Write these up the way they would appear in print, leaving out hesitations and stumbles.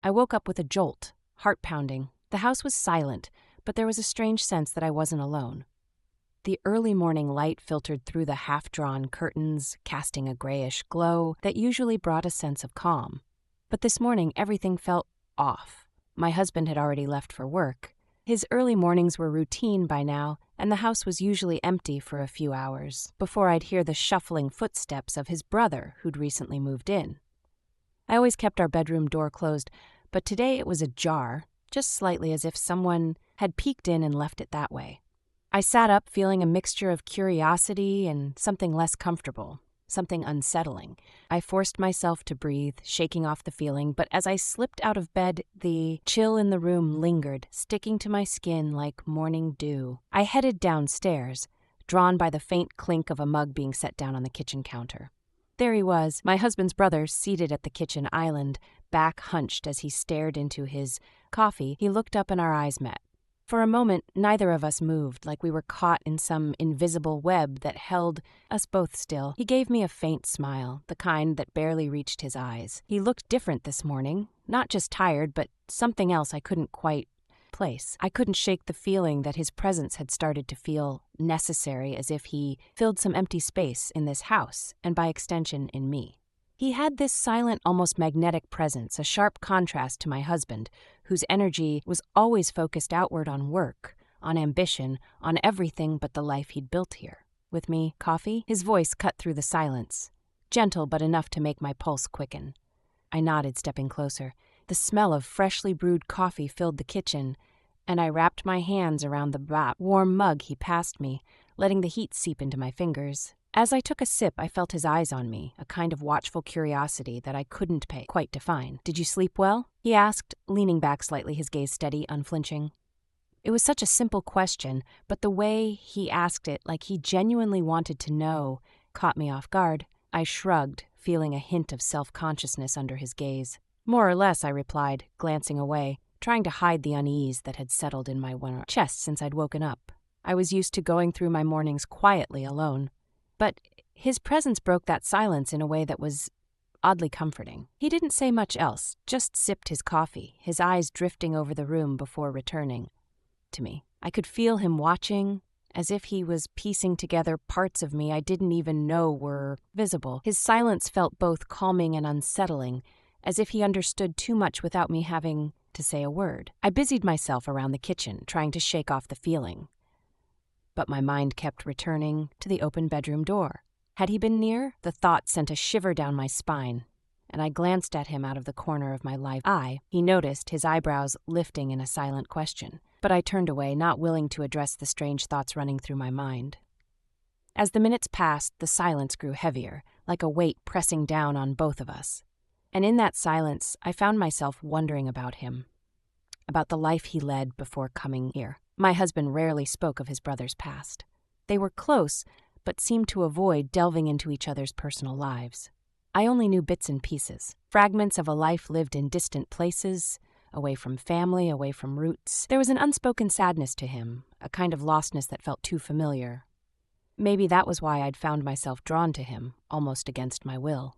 I woke up with a jolt, heart pounding. The house was silent, but there was a strange sense that I wasn't alone. The early morning light filtered through the half-drawn curtains, casting a grayish glow that usually brought a sense of calm. But this morning, everything felt off. My husband had already left for work. His early mornings were routine by now, and the house was usually empty for a few hours, before I'd hear the shuffling footsteps of his brother who'd recently moved in. I always kept our bedroom door closed, but today it was ajar, just slightly as if someone had peeked in and left it that way. I sat up feeling a mixture of curiosity and something less comfortable, something unsettling. I forced myself to breathe, shaking off the feeling, but as I slipped out of bed, the chill in the room lingered, sticking to my skin like morning dew. I headed downstairs, drawn by the faint clink of a mug being set down on the kitchen counter. There he was, my husband's brother, seated at the kitchen island, back hunched as he stared into his coffee. He looked up and our eyes met. For a moment, neither of us moved, like we were caught in some invisible web that held us both still. He gave me a faint smile, the kind that barely reached his eyes. He looked different this morning, not just tired, but something else I couldn't quite place. I couldn't shake the feeling that his presence had started to feel necessary, as if he filled some empty space in this house, and by extension in me. He had this silent, almost magnetic presence, a sharp contrast to my husband, whose energy was always focused outward on work, on ambition, on everything but the life he'd built here. With me, coffee? His voice cut through the silence, gentle but enough to make my pulse quicken. I nodded, stepping closer. The smell of freshly brewed coffee filled the kitchen, and I wrapped my hands around the warm mug he passed me, letting the heat seep into my fingers. As I took a sip, I felt his eyes on me, a kind of watchful curiosity that I couldn't quite define. "Did you sleep well?" he asked, leaning back slightly, his gaze steady, unflinching. It was such a simple question, but the way he asked it, like he genuinely wanted to know, caught me off guard. I shrugged, feeling a hint of self-consciousness under his gaze. "More or less," I replied, glancing away, trying to hide the unease that had settled in my chest since I'd woken up. I was used to going through my mornings quietly alone. But his presence broke that silence in a way that was oddly comforting. He didn't say much else, just sipped his coffee, his eyes drifting over the room before returning to me. I could feel him watching, as if he was piecing together parts of me I didn't even know were visible. His silence felt both calming and unsettling, as if he understood too much without me having to say a word. I busied myself around the kitchen, trying to shake off the feeling. But my mind kept returning to the open bedroom door. Had he been near? The thought sent a shiver down my spine, and I glanced at him out of the corner of my live eye. He noticed, his eyebrows lifting in a silent question, but I turned away, not willing to address the strange thoughts running through my mind. As the minutes passed, the silence grew heavier, like a weight pressing down on both of us. And in that silence, I found myself wondering about him, about the life he led before coming here. My husband rarely spoke of his brother's past. They were close, but seemed to avoid delving into each other's personal lives. I only knew bits and pieces, fragments of a life lived in distant places, away from family, away from roots. There was an unspoken sadness to him, a kind of lostness that felt too familiar. Maybe that was why I'd found myself drawn to him, almost against my will.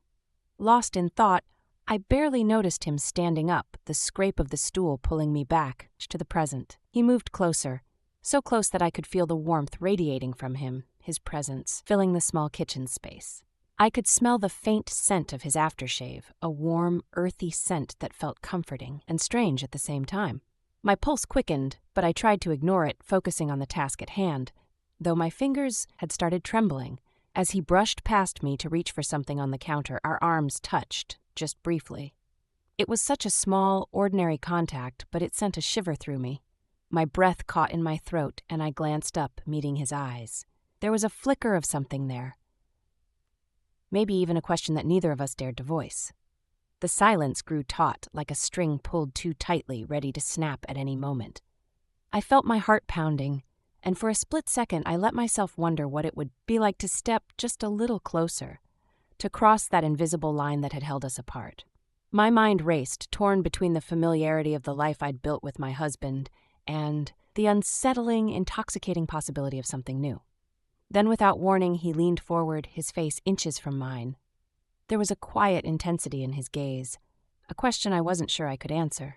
Lost in thought, I barely noticed him standing up, the scrape of the stool pulling me back to the present. He moved closer, so close that I could feel the warmth radiating from him, his presence filling the small kitchen space. I could smell the faint scent of his aftershave, a warm, earthy scent that felt comforting and strange at the same time. My pulse quickened, but I tried to ignore it, focusing on the task at hand, though my fingers had started trembling. As he brushed past me to reach for something on the counter, our arms touched, just briefly. It was such a small, ordinary contact, but it sent a shiver through me. My breath caught in my throat, and I glanced up, meeting his eyes. There was a flicker of something there. Maybe even a question that neither of us dared to voice. The silence grew taut, like a string pulled too tightly, ready to snap at any moment. I felt my heart pounding, and for a split second I let myself wonder what it would be like to step just a little closer, to cross that invisible line that had held us apart. My mind raced, torn between the familiarity of the life I'd built with my husband and the unsettling, intoxicating possibility of something new. Then, without warning, he leaned forward, his face inches from mine. There was a quiet intensity in his gaze, a question I wasn't sure I could answer.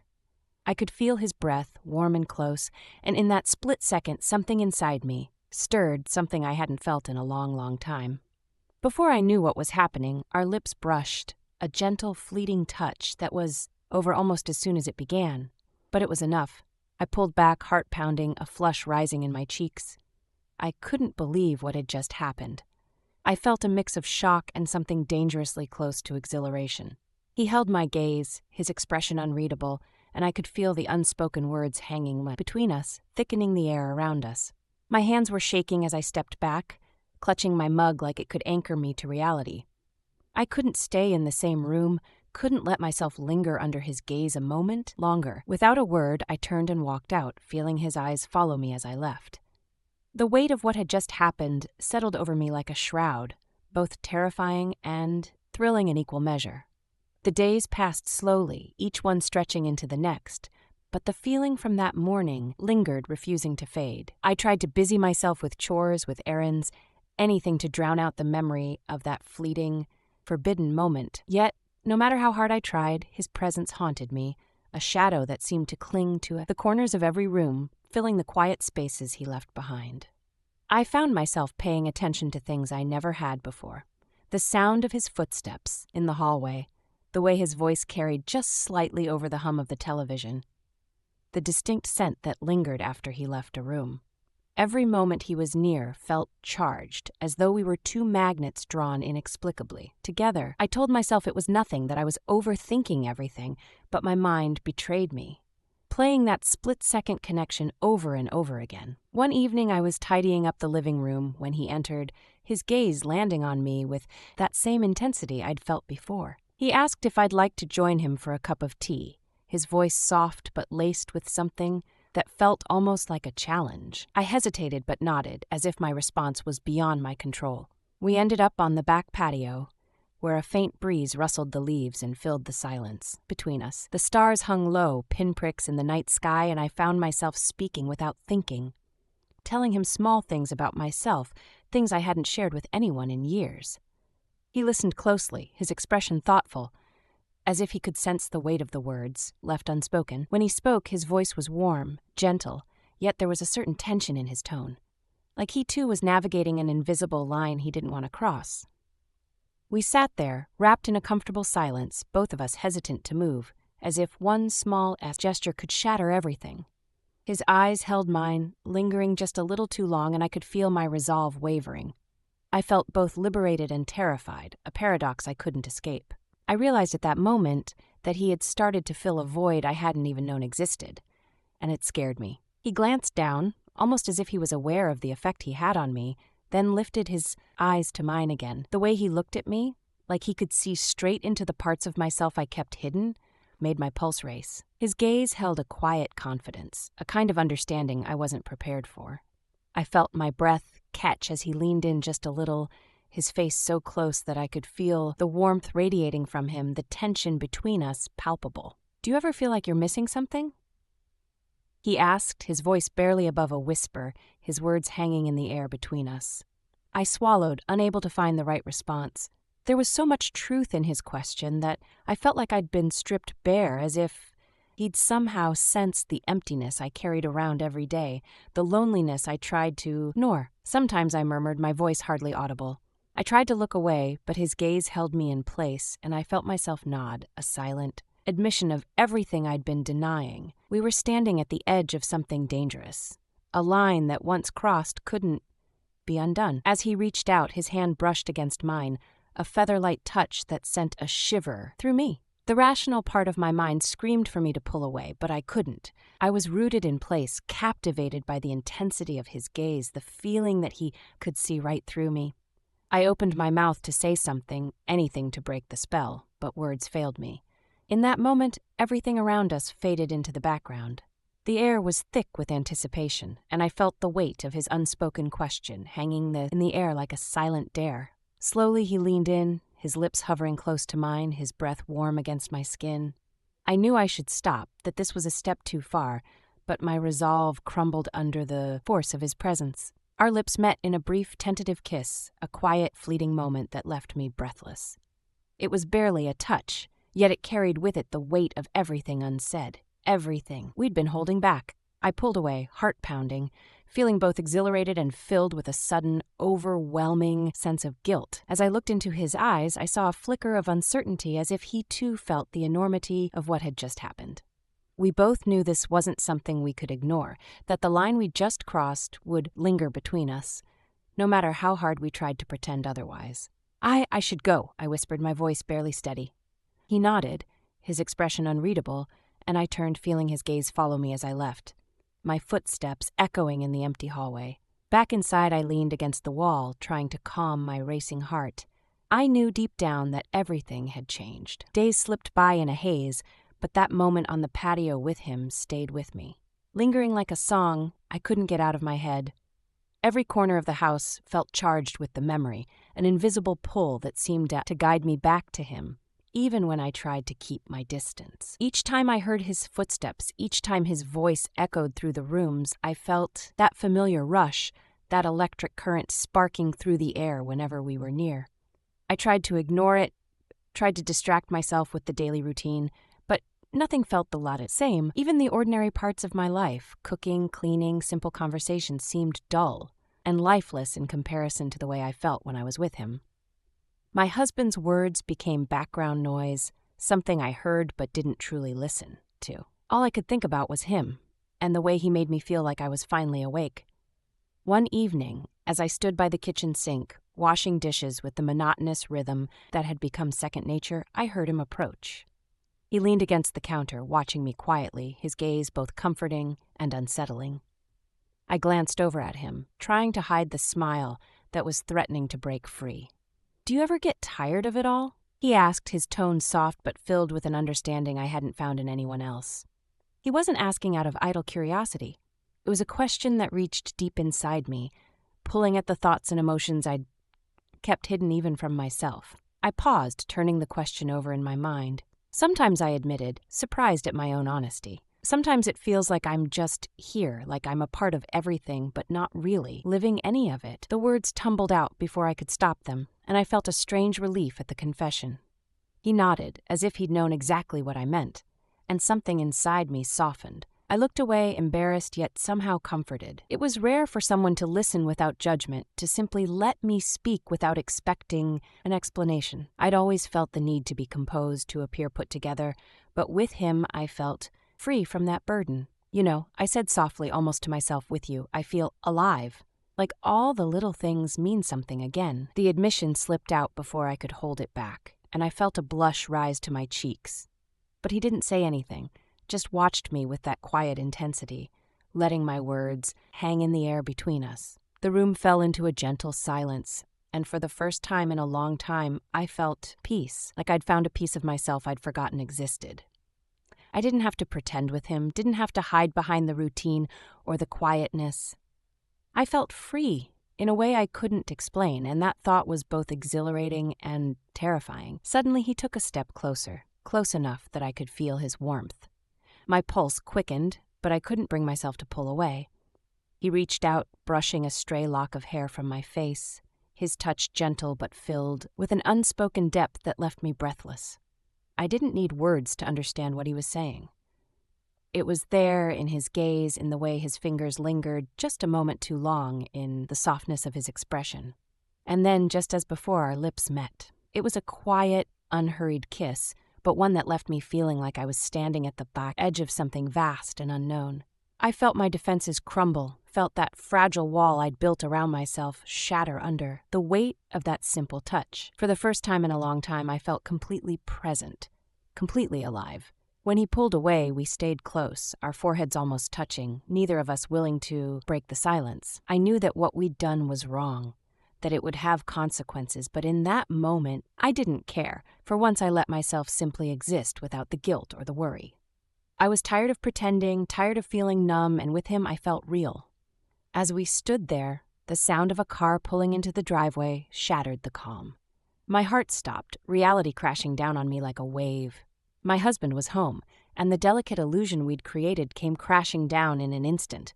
I could feel his breath, warm and close, and in that split second, something inside me stirred, something I hadn't felt in a long, long time. Before I knew what was happening, our lips brushed, a gentle, fleeting touch that was over almost as soon as it began. But it was enough. I pulled back, heart pounding, a flush rising in my cheeks. I couldn't believe what had just happened. I felt a mix of shock and something dangerously close to exhilaration. He held my gaze, his expression unreadable, and I could feel the unspoken words hanging between us, thickening the air around us. My hands were shaking as I stepped back, clutching my mug like it could anchor me to reality. I couldn't stay in the same room, couldn't let myself linger under his gaze a moment longer. Without a word, I turned and walked out, feeling his eyes follow me as I left. The weight of what had just happened settled over me like a shroud, both terrifying and thrilling in equal measure. The days passed slowly, each one stretching into the next, but the feeling from that morning lingered, refusing to fade. I tried to busy myself with chores, with errands, anything to drown out the memory of that fleeting, forbidden moment. Yet, no matter how hard I tried, his presence haunted me, a shadow that seemed to cling to the corners of every room, filling the quiet spaces he left behind. I found myself paying attention to things I never had before. The sound of his footsteps in the hallway, the way his voice carried just slightly over the hum of the television, the distinct scent that lingered after he left a room. Every moment he was near felt charged, as though we were two magnets drawn inexplicably together. I told myself it was nothing, that I was overthinking everything, but my mind betrayed me, playing that split-second connection over and over again. One evening I was tidying up the living room when he entered, his gaze landing on me with that same intensity I'd felt before. He asked if I'd like to join him for a cup of tea, his voice soft but laced with something that felt almost like a challenge. I hesitated but nodded, as if my response was beyond my control. We ended up on the back patio, where a faint breeze rustled the leaves and filled the silence between us. The stars hung low, pinpricks in the night sky, and I found myself speaking without thinking, telling him small things about myself, things I hadn't shared with anyone in years. He listened closely, his expression thoughtful, as if he could sense the weight of the words, left unspoken. When he spoke, his voice was warm, gentle, yet there was a certain tension in his tone, like he too was navigating an invisible line he didn't want to cross. We sat there, wrapped in a comfortable silence, both of us hesitant to move, as if one small gesture could shatter everything. His eyes held mine, lingering just a little too long, and I could feel my resolve wavering. I felt both liberated and terrified, a paradox I couldn't escape. I realized at that moment that he had started to fill a void I hadn't even known existed, and it scared me. He glanced down, almost as if he was aware of the effect he had on me, then lifted his eyes to mine again. The way he looked at me, like he could see straight into the parts of myself I kept hidden, made my pulse race. His gaze held a quiet confidence, a kind of understanding I wasn't prepared for. I felt my breath catch as he leaned in just a little, his face so close that I could feel the warmth radiating from him, the tension between us palpable. "Do you ever feel like you're missing something?" he asked, his voice barely above a whisper, his words hanging in the air between us. I swallowed, unable to find the right response. There was so much truth in his question that I felt like I'd been stripped bare, as if he'd somehow sensed the emptiness I carried around every day, the loneliness I tried to ignore. Sometimes I murmured, my voice hardly audible. I tried to look away, but his gaze held me in place, and I felt myself nod, a silent admission of everything I'd been denying. We were standing at the edge of something dangerous, a line that once crossed couldn't be undone. As he reached out, his hand brushed against mine, a feather-light touch that sent a shiver through me. The rational part of my mind screamed for me to pull away, but I couldn't. I was rooted in place, captivated by the intensity of his gaze, the feeling that he could see right through me. I opened my mouth to say something, anything to break the spell, but words failed me. In that moment, everything around us faded into the background. The air was thick with anticipation, and I felt the weight of his unspoken question hanging in the air like a silent dare. Slowly he leaned in, his lips hovering close to mine, his breath warm against my skin. I knew I should stop, that this was a step too far, but my resolve crumbled under the force of his presence. Our lips met in a brief, tentative kiss, a quiet, fleeting moment that left me breathless. It was barely a touch. Yet it carried with it the weight of everything unsaid. Everything we'd been holding back. I pulled away, heart pounding, feeling both exhilarated and filled with a sudden, overwhelming sense of guilt. As I looked into his eyes, I saw a flicker of uncertainty, as if he too felt the enormity of what had just happened. We both knew this wasn't something we could ignore, that the line we'd just crossed would linger between us, no matter how hard we tried to pretend otherwise. I should go, I whispered, my voice barely steady. He nodded, his expression unreadable, and I turned, feeling his gaze follow me as I left, my footsteps echoing in the empty hallway. Back inside, I leaned against the wall, trying to calm my racing heart. I knew deep down that everything had changed. Days slipped by in a haze, but that moment on the patio with him stayed with me. Lingering like a song, I couldn't get out of my head. Every corner of the house felt charged with the memory, an invisible pull that seemed to guide me back to him, even when I tried to keep my distance. Each time I heard his footsteps, each time his voice echoed through the rooms, I felt that familiar rush, that electric current sparking through the air whenever we were near. I tried to ignore it, tried to distract myself with the daily routine, but nothing felt the same. Even the ordinary parts of my life, cooking, cleaning, simple conversations, seemed dull and lifeless in comparison to the way I felt when I was with him. My husband's words became background noise, something I heard but didn't truly listen to. All I could think about was him, and the way he made me feel like I was finally awake. One evening, as I stood by the kitchen sink, washing dishes with the monotonous rhythm that had become second nature, I heard him approach. He leaned against the counter, watching me quietly, his gaze both comforting and unsettling. I glanced over at him, trying to hide the smile that was threatening to break free. "Do you ever get tired of it all?" he asked, his tone soft but filled with an understanding I hadn't found in anyone else. He wasn't asking out of idle curiosity. It was a question that reached deep inside me, pulling at the thoughts and emotions I'd kept hidden even from myself. I paused, turning the question over in my mind. Sometimes, I admitted, surprised at my own honesty. Sometimes it feels like I'm just here, like I'm a part of everything, but not really living any of it. The words tumbled out before I could stop them, and I felt a strange relief at the confession. He nodded, as if he'd known exactly what I meant, and something inside me softened. I looked away, embarrassed yet somehow comforted. It was rare for someone to listen without judgment, to simply let me speak without expecting an explanation. I'd always felt the need to be composed, to appear put together, but with him I felt free from that burden. "You know," I said softly, almost to myself, "with you, I feel alive. Like all the little things mean something again." The admission slipped out before I could hold it back, and I felt a blush rise to my cheeks. But he didn't say anything, just watched me with that quiet intensity, letting my words hang in the air between us. The room fell into a gentle silence, and for the first time in a long time, I felt peace, like I'd found a piece of myself I'd forgotten existed. I didn't have to pretend with him, didn't have to hide behind the routine or the quietness. I felt free in a way I couldn't explain, and that thought was both exhilarating and terrifying. Suddenly he took a step closer, close enough that I could feel his warmth. My pulse quickened, but I couldn't bring myself to pull away. He reached out, brushing a stray lock of hair from my face, his touch gentle but filled with an unspoken depth that left me breathless. I didn't need words to understand what he was saying. It was there in his gaze, in the way his fingers lingered just a moment too long, in the softness of his expression. And then, just as before, our lips met. It was a quiet, unhurried kiss, but one that left me feeling like I was standing at the back edge of something vast and unknown. I felt my defenses crumble, felt that fragile wall I'd built around myself shatter under the weight of that simple touch. For the first time in a long time, I felt completely present, completely alive. When he pulled away, we stayed close, our foreheads almost touching, neither of us willing to break the silence. I knew that what we'd done was wrong, that it would have consequences, but in that moment, I didn't care. For once, I let myself simply exist without the guilt or the worry. I was tired of pretending, tired of feeling numb, and with him I felt real. As we stood there, the sound of a car pulling into the driveway shattered the calm. My heart stopped, reality crashing down on me like a wave. My husband was home, and the delicate illusion we'd created came crashing down in an instant.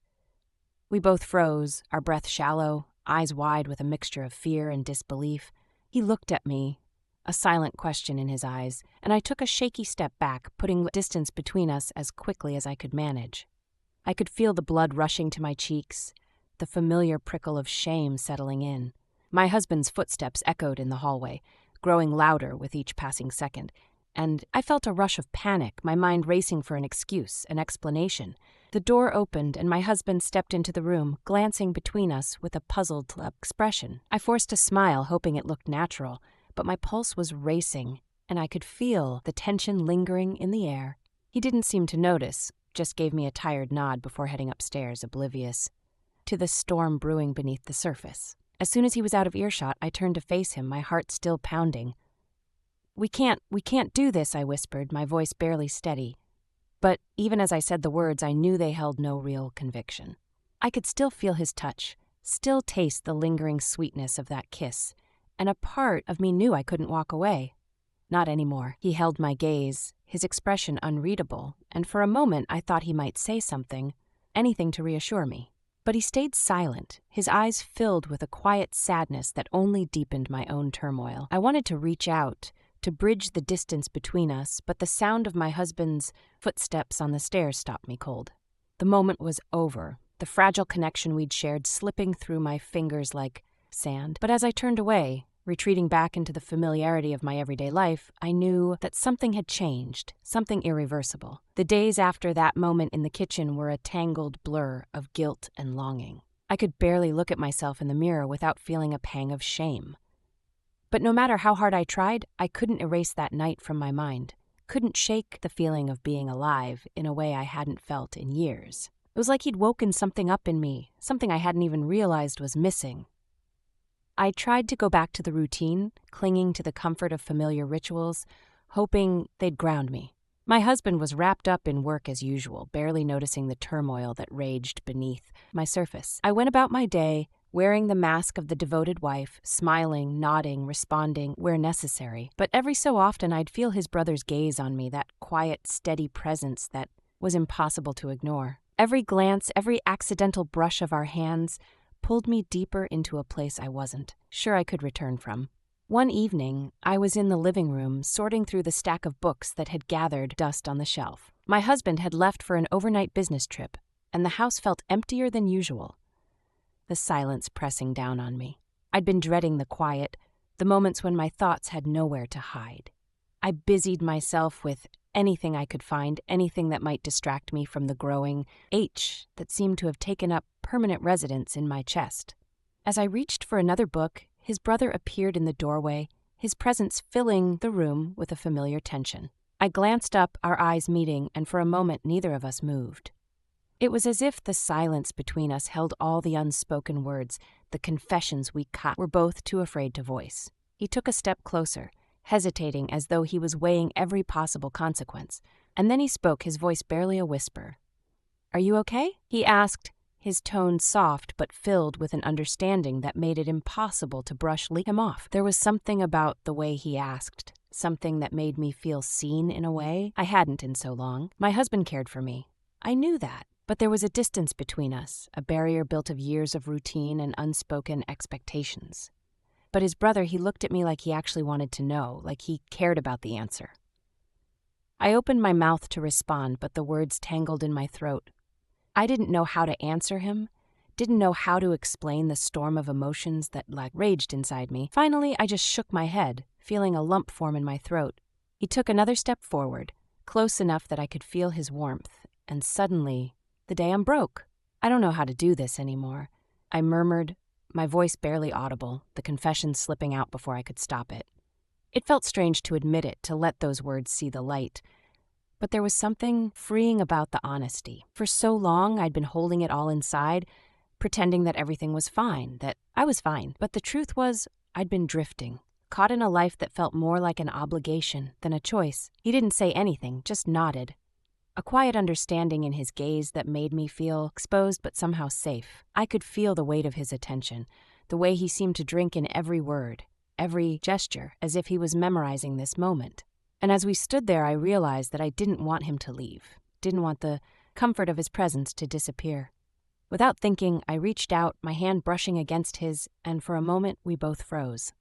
We both froze, our breath shallow, eyes wide with a mixture of fear and disbelief. He looked at me, a silent question in his eyes, and I took a shaky step back, putting distance between us as quickly as I could manage. I could feel the blood rushing to my cheeks, the familiar prickle of shame settling in. My husband's footsteps echoed in the hallway, growing louder with each passing second, and I felt a rush of panic, my mind racing for an excuse, an explanation. The door opened and my husband stepped into the room, glancing between us with a puzzled expression. I forced a smile, hoping it looked natural, but my pulse was racing, and I could feel the tension lingering in the air. He didn't seem to notice, just gave me a tired nod before heading upstairs, oblivious to the storm brewing beneath the surface. As soon as he was out of earshot, I turned to face him, my heart still pounding. We can't do this," I whispered, my voice barely steady. But even as I said the words, I knew they held no real conviction. I could still feel his touch, still taste the lingering sweetness of that kiss, and a part of me knew I couldn't walk away. Not anymore. He held my gaze, his expression unreadable, and for a moment I thought he might say something, anything to reassure me. But he stayed silent, his eyes filled with a quiet sadness that only deepened my own turmoil. I wanted to reach out, to bridge the distance between us, but the sound of my husband's footsteps on the stairs stopped me cold. The moment was over, the fragile connection we'd shared slipping through my fingers like sand. But as I turned away, retreating back into the familiarity of my everyday life, I knew that something had changed, something irreversible. The days after that moment in the kitchen were a tangled blur of guilt and longing. I could barely look at myself in the mirror without feeling a pang of shame. But no matter how hard I tried, I couldn't erase that night from my mind, couldn't shake the feeling of being alive in a way I hadn't felt in years. It was like he'd woken something up in me, something I hadn't even realized was missing. I tried to go back to the routine, clinging to the comfort of familiar rituals, hoping they'd ground me. My husband was wrapped up in work as usual, barely noticing the turmoil that raged beneath my surface. I went about my day, wearing the mask of the devoted wife, smiling, nodding, responding where necessary. But every so often I'd feel his brother's gaze on me, that quiet, steady presence that was impossible to ignore. Every glance, every accidental brush of our hands pulled me deeper into a place I wasn't sure I could return from. One evening, I was in the living room, sorting through the stack of books that had gathered dust on the shelf. My husband had left for an overnight business trip, and the house felt emptier than usual. The silence pressing down on me. I'd been dreading the quiet, the moments when my thoughts had nowhere to hide. I busied myself with anything I could find, anything that might distract me from the growing ache that seemed to have taken up permanent residence in my chest. As I reached for another book, his brother appeared in the doorway, his presence filling the room with a familiar tension. I glanced up, our eyes meeting, and for a moment neither of us moved. It was as if the silence between us held all the unspoken words, the confessions we were both too afraid to voice. He took a step closer, hesitating as though he was weighing every possible consequence, and then he spoke, his voice barely a whisper. "Are you okay?" he asked, his tone soft but filled with an understanding that made it impossible to brush him off. There was something about the way he asked, something that made me feel seen in a way I hadn't in so long. My husband cared for me. I knew that. But there was a distance between us, a barrier built of years of routine and unspoken expectations. But his brother, he looked at me like he actually wanted to know, like he cared about the answer. I opened my mouth to respond, but the words tangled in my throat. I didn't know how to answer him, didn't know how to explain the storm of emotions that raged inside me. Finally, I just shook my head, feeling a lump form in my throat. He took another step forward, close enough that I could feel his warmth, and suddenly, the dam broke. "I don't know how to do this anymore," I murmured, my voice barely audible, the confession slipping out before I could stop it. It felt strange to admit it, to let those words see the light. But there was something freeing about the honesty. For so long, I'd been holding it all inside, pretending that everything was fine, that I was fine. But the truth was, I'd been drifting, caught in a life that felt more like an obligation than a choice. He didn't say anything, just nodded. A quiet understanding in his gaze that made me feel exposed but somehow safe. I could feel the weight of his attention, the way he seemed to drink in every word, every gesture, as if he was memorizing this moment. And as we stood there, I realized that I didn't want him to leave, didn't want the comfort of his presence to disappear. Without thinking, I reached out, my hand brushing against his, and for a moment we both froze.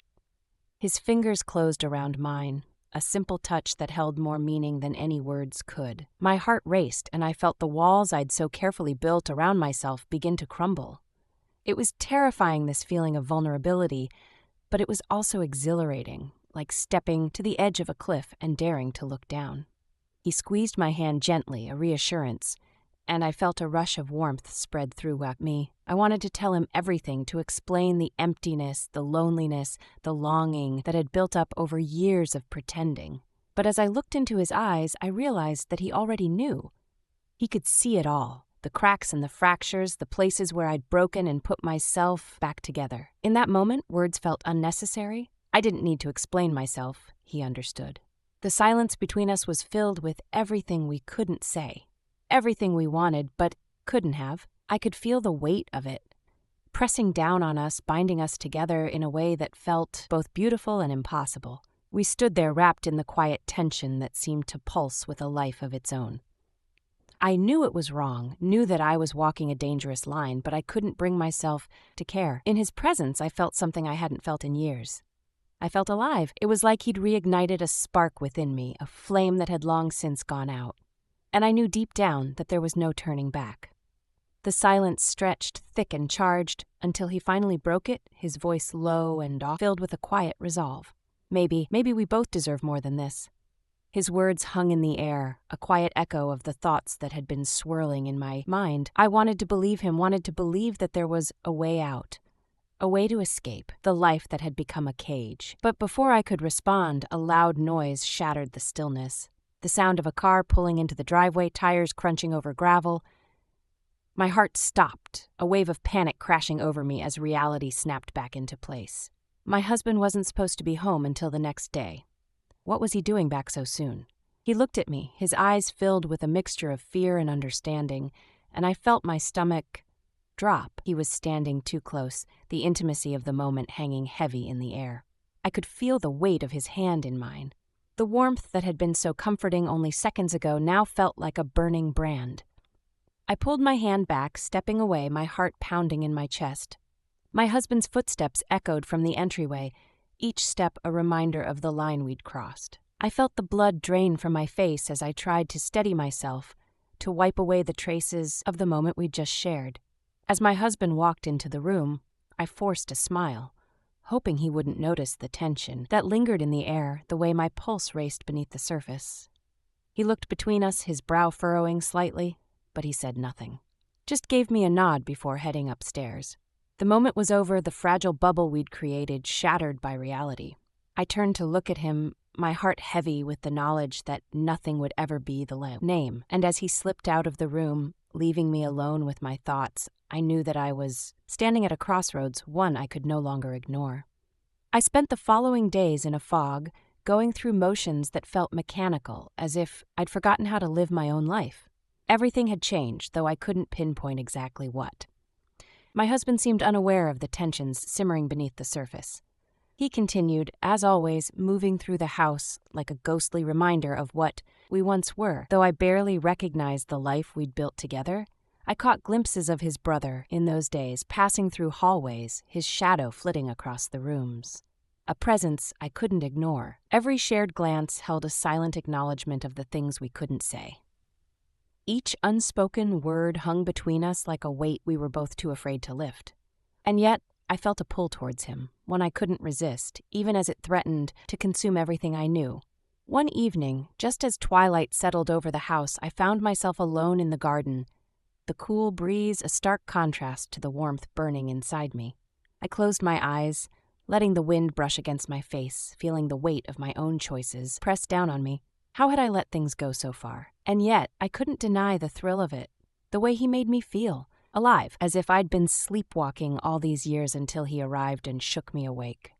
His fingers closed around mine, a simple touch that held more meaning than any words could. My heart raced, and I felt the walls I'd so carefully built around myself begin to crumble. It was terrifying, this feeling of vulnerability, but it was also exhilarating, like stepping to the edge of a cliff and daring to look down. He squeezed my hand gently, a reassurance, and I felt a rush of warmth spread through me. I wanted to tell him everything, to explain the emptiness, the loneliness, the longing that had built up over years of pretending. But as I looked into his eyes, I realized that he already knew. He could see it all, the cracks and the fractures, the places where I'd broken and put myself back together. In that moment, words felt unnecessary. I didn't need to explain myself. He understood. The silence between us was filled with everything we couldn't say. Everything we wanted, but couldn't have. I could feel the weight of it, pressing down on us, binding us together in a way that felt both beautiful and impossible. We stood there wrapped in the quiet tension that seemed to pulse with a life of its own. I knew it was wrong, knew that I was walking a dangerous line, but I couldn't bring myself to care. In his presence, I felt something I hadn't felt in years. I felt alive. It was like he'd reignited a spark within me, a flame that had long since gone out. And I knew deep down that there was no turning back. The silence stretched thick and charged until he finally broke it, his voice low and filled with a quiet resolve. Maybe we both deserve more than this. His words hung in the air, a quiet echo of the thoughts that had been swirling in my mind. I wanted to believe him, wanted to believe that there was a way out, a way to escape the life that had become a cage. But before I could respond, a loud noise shattered the stillness. The sound of a car pulling into the driveway, tires crunching over gravel. My heart stopped, a wave of panic crashing over me as reality snapped back into place. My husband wasn't supposed to be home until the next day. What was he doing back so soon? He looked at me, his eyes filled with a mixture of fear and understanding, and I felt my stomach drop. He was standing too close, the intimacy of the moment hanging heavy in the air. I could feel the weight of his hand in mine. The warmth that had been so comforting only seconds ago now felt like a burning brand. I pulled my hand back, stepping away, my heart pounding in my chest. My husband's footsteps echoed from the entryway, each step a reminder of the line we'd crossed. I felt the blood drain from my face as I tried to steady myself, to wipe away the traces of the moment we'd just shared. As my husband walked into the room, I forced a smile, hoping he wouldn't notice the tension that lingered in the air, the way my pulse raced beneath the surface. He looked between us, his brow furrowing slightly, but he said nothing. Just gave me a nod before heading upstairs. The moment was over, the fragile bubble we'd created shattered by reality. I turned to look at him, my heart heavy with the knowledge that nothing would ever be the name. And as he slipped out of the room, leaving me alone with my thoughts, I knew that I was standing at a crossroads, one I could no longer ignore. I spent the following days in a fog, going through motions that felt mechanical, as if I'd forgotten how to live my own life. Everything had changed, though I couldn't pinpoint exactly what. My husband seemed unaware of the tensions simmering beneath the surface. He continued, as always, moving through the house like a ghostly reminder of what we once were. Though I barely recognized the life we'd built together, I caught glimpses of his brother in those days, passing through hallways, his shadow flitting across the rooms. A presence I couldn't ignore. Every shared glance held a silent acknowledgement of the things we couldn't say. Each unspoken word hung between us like a weight we were both too afraid to lift. And yet, I felt a pull towards him, one I couldn't resist, even as it threatened to consume everything I knew. One evening, just as twilight settled over the house, I found myself alone in the garden, the cool breeze a stark contrast to the warmth burning inside me. I closed my eyes, letting the wind brush against my face, feeling the weight of my own choices press down on me. How had I let things go so far? And yet, I couldn't deny the thrill of it, the way he made me feel, alive, as if I'd been sleepwalking all these years until he arrived and shook me awake.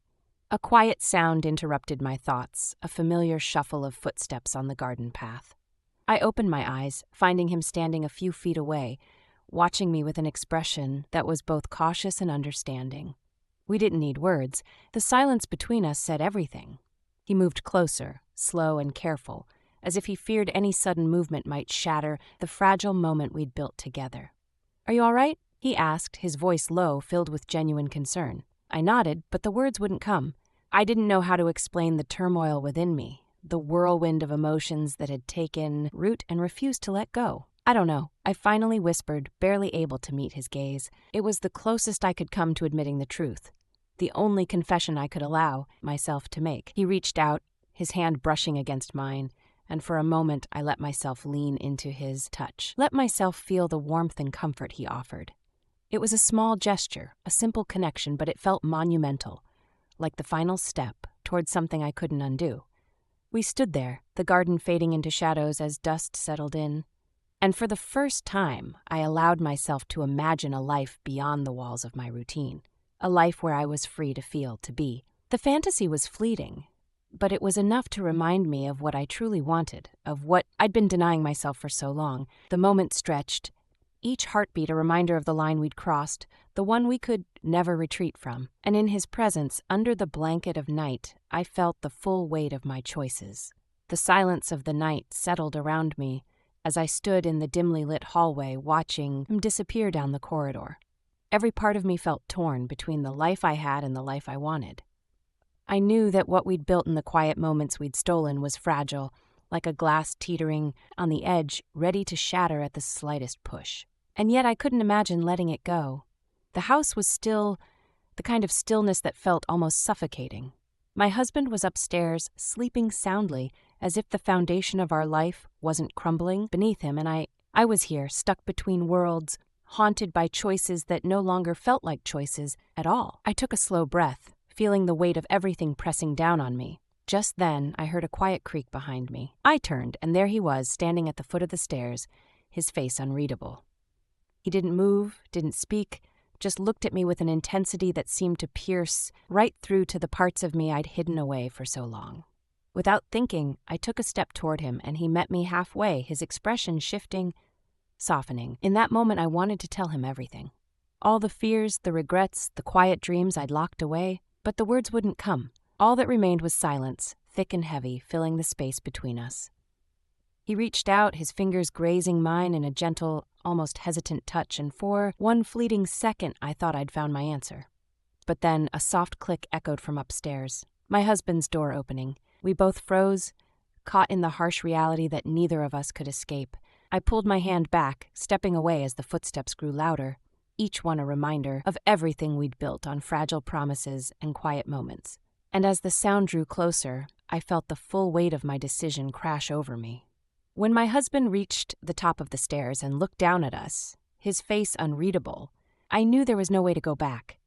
A quiet sound interrupted my thoughts, a familiar shuffle of footsteps on the garden path. I opened my eyes, finding him standing a few feet away, watching me with an expression that was both cautious and understanding. We didn't need words. The silence between us said everything. He moved closer, slow and careful, as if he feared any sudden movement might shatter the fragile moment we'd built together. "Are you all right?" he asked, his voice low, filled with genuine concern. I nodded, but the words wouldn't come. I didn't know how to explain the turmoil within me, the whirlwind of emotions that had taken root and refused to let go. I don't know. I finally whispered, barely able to meet his gaze. It was the closest I could come to admitting the truth, the only confession I could allow myself to make. He reached out, his hand brushing against mine, and for a moment I let myself lean into his touch, let myself feel the warmth and comfort he offered. It was a small gesture, a simple connection, but it felt monumental, like the final step towards something I couldn't undo. We stood there, the garden fading into shadows as dust settled in, and for the first time I allowed myself to imagine a life beyond the walls of my routine, a life where I was free to feel, to be. The fantasy was fleeting, but it was enough to remind me of what I truly wanted, of what I'd been denying myself for so long. The moment stretched, each heartbeat a reminder of the line we'd crossed, the one we could never retreat from. And in his presence, under the blanket of night, I felt the full weight of my choices. The silence of the night settled around me as I stood in the dimly lit hallway watching him disappear down the corridor. Every part of me felt torn between the life I had and the life I wanted. I knew that what we'd built in the quiet moments we'd stolen was fragile, like a glass teetering on the edge, ready to shatter at the slightest push. And yet I couldn't imagine letting it go. The house was still, the kind of stillness that felt almost suffocating. My husband was upstairs, sleeping soundly, as if the foundation of our life wasn't crumbling beneath him, and I was here, stuck between worlds, haunted by choices that no longer felt like choices at all. I took a slow breath, feeling the weight of everything pressing down on me. Just then, I heard a quiet creak behind me. I turned, and there he was, standing at the foot of the stairs, his face unreadable. He didn't move, didn't speak, just looked at me with an intensity that seemed to pierce right through to the parts of me I'd hidden away for so long. Without thinking, I took a step toward him, and he met me halfway, his expression shifting, softening. In that moment, I wanted to tell him everything. All the fears, the regrets, the quiet dreams I'd locked away, but the words wouldn't come. All that remained was silence, thick and heavy, filling the space between us. He reached out, his fingers grazing mine in a gentle, almost hesitant touch, and for one fleeting second I thought I'd found my answer. But then a soft click echoed from upstairs, my husband's door opening. We both froze, caught in the harsh reality that neither of us could escape. I pulled my hand back, stepping away as the footsteps grew louder, each one a reminder of everything we'd built on fragile promises and quiet moments. And as the sound drew closer, I felt the full weight of my decision crash over me. When my husband reached the top of the stairs and looked down at us, his face unreadable, I knew there was no way to go back.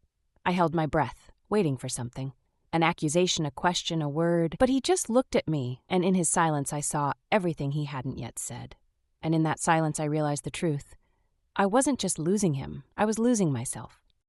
I held my breath, waiting for something. An accusation, a question, a word, but he just looked at me, and in his silence I saw everything he hadn't yet said. And in that silence I realized the truth. I wasn't just losing him, I was losing myself.